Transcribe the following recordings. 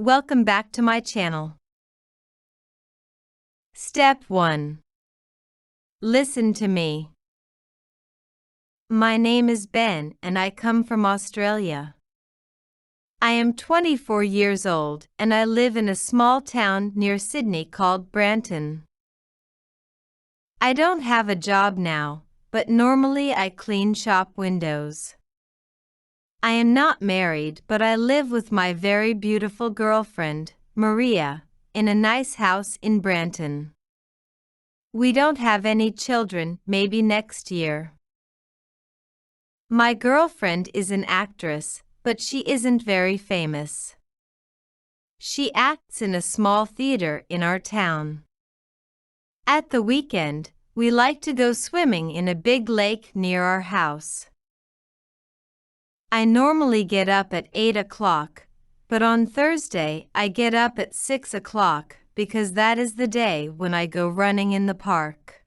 Welcome back to my channel. Step 1. Listen to me. My name is Ben and I come from Australia. I am 24 years old and I live in a small town near Sydney called Branton. I don't have a job now, but normally I clean shop windows. I am not married, but I live with my very beautiful girlfriend, Maria, in a nice house in Branton. We don't have any children, maybe next year. My girlfriend is an actress, but she isn't very famous. She acts in a small theater in our town. At the weekend, we like to go swimming in a big lake near our house. I normally get up at 8 o'clock, but on Thursday I get up at 6 o'clock because that is the day when I go running in the park.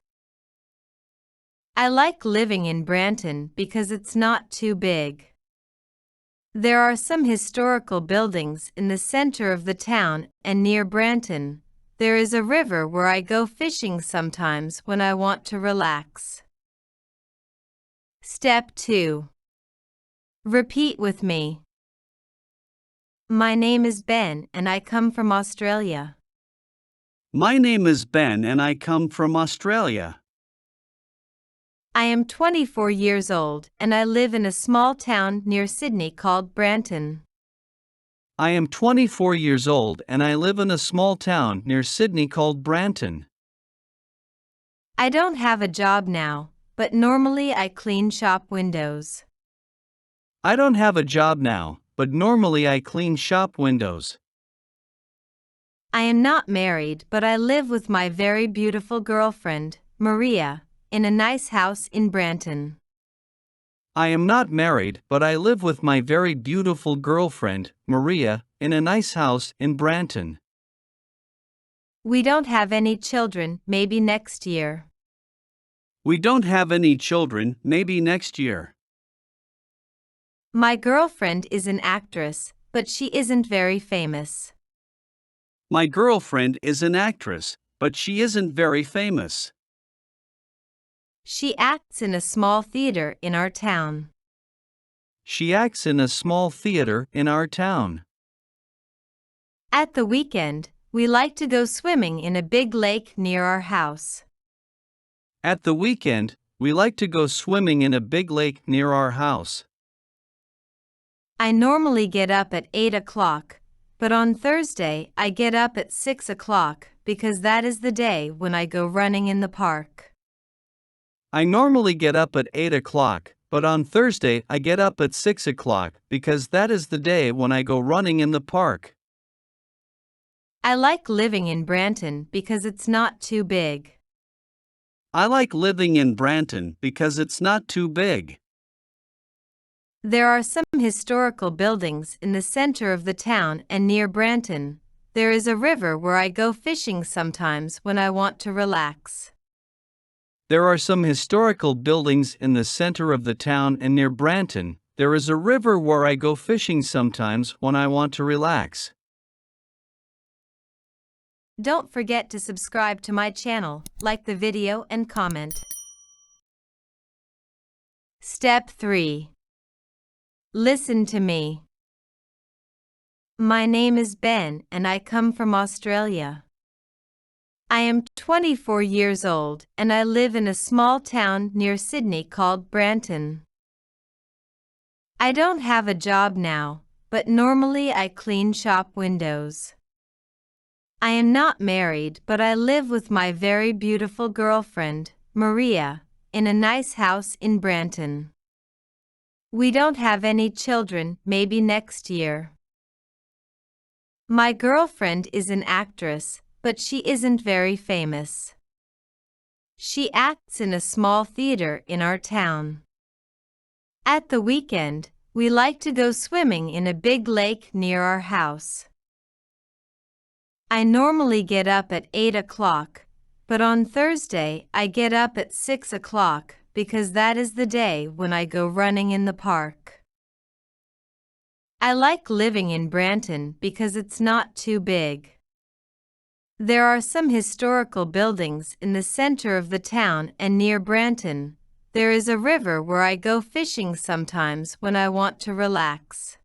I like living in Branton because it's not too big. There are some historical buildings in the center of the town, and near Branton, there is a river where I go fishing sometimes when I want to relax. Step 2. Repeat with me. My name is Ben and I come from Australia. My name is Ben and I come from Australia. I am 24 years old and I live in a small town near Sydney called Branton. I am 24 years old and I live in a small town near Sydney called Branton. I don't have a job now, but normally I clean shop windows. I don't have a job now, but normally I clean shop windows. I am not married, but I live with my very beautiful girlfriend, Maria, in a nice house in Branton. I am not married, but I live with my very beautiful girlfriend, Maria, in a nice house in Branton. We don't have any children, maybe next year. We don't have any children, maybe next year. My girlfriend is an actress, but she isn't very famous. My girlfriend is an actress, but she isn't very famous. She acts in a small theater in our town. She acts in a small theater in our town. At the weekend, we like to go swimming in a big lake near our house. At the weekend, we like to go swimming in a big lake near our house. I normally get up at 8 o'clock, but on Thursday I get up at 6 o'clock because that is the day when I go running in the park. I normally get up at 8 o'clock, but on Thursday I get up at 6 o'clock because that is the day when I go running in the park. I like living in Branton because it's not too big. I like living in Branton because it's not too big. There are some historical buildings in the center of the town, and near Branton, there is a river where I go fishing sometimes when I want to relax. There are some historical buildings in the center of the town, and near Branton, there is a river where I go fishing sometimes when I want to relax. Don't forget to subscribe to my channel, like the video and comment. Step 3. Listen to me. My name is Ben and I come from Australia. I am 24 years old and I live in a small town near Sydney called Branton. I don't have a job now, but normally I clean shop windows. I am not married, but I live with my very beautiful girlfriend, Maria, in a nice house in Branton. We don't have any children, maybe next year. My girlfriend is an actress, but she isn't very famous. She acts in a small theater in our town. At the weekend, we like to go swimming in a big lake near our house. I normally get up at 8 o'clock, but on Thursday I get up at 6 o'clock because that is the day when I go running in the park. I like living in Branton because it's not too big. There are some historical buildings in the center of the town and near Branton. There is a river where I go fishing sometimes when I want to relax.